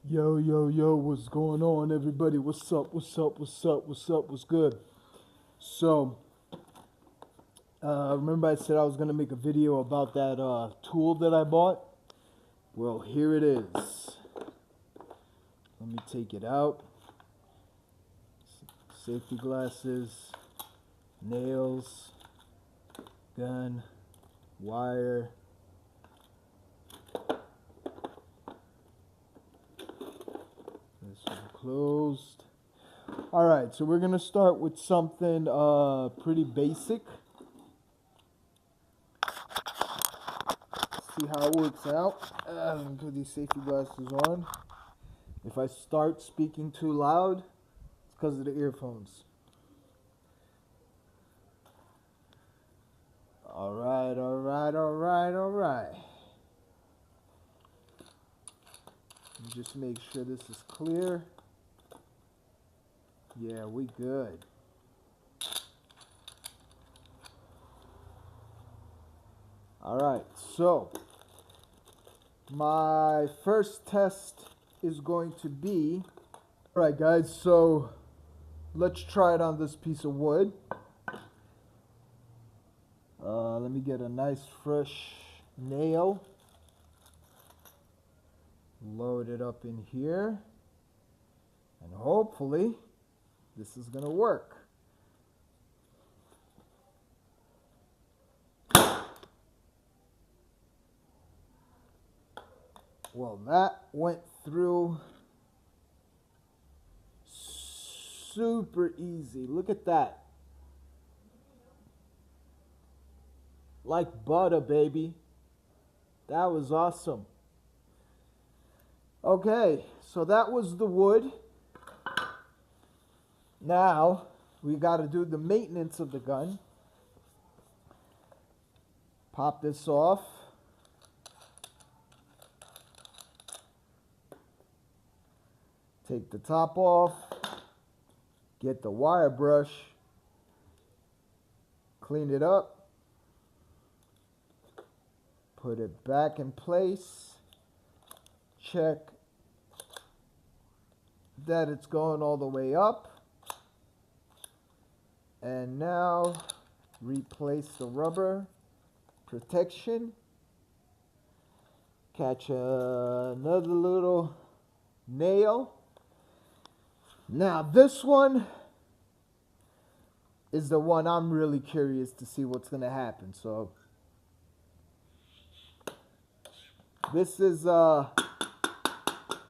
Yo, yo, yo, what's going on, everybody? What's up, what's up, what's up, what's up, what's good? So, remember I said I was going to make a video about that tool that I bought? Well, here it is. Let me take it out. Safety glasses, nails, gun, wire. This one closed. Alright, so we're going to start with something pretty basic. See how it works out. Let me put these safety glasses on. If I start speaking too loud, it's because of the earphones. Alright, alright, alright, alright. Just make sure this is clear. Yeah, we good. Alright, so my first test is going to be, alright guys, so let's try it on this piece of wood. Let me get a nice fresh nail. Load it up in here. And hopefully this is going to work. Well, that went through super easy. Look at that. Like butter, baby. That was awesome. Okay, so that was the wood. Now, we got to do the maintenance of the gun. Pop this off. Take the top off. Get the wire brush. Clean it up. Put it back in place. Check that it's going all the way up. And now replace the rubber protection. Catch another little nail. Now this one is the one I'm really curious to see what's going to happen. So this is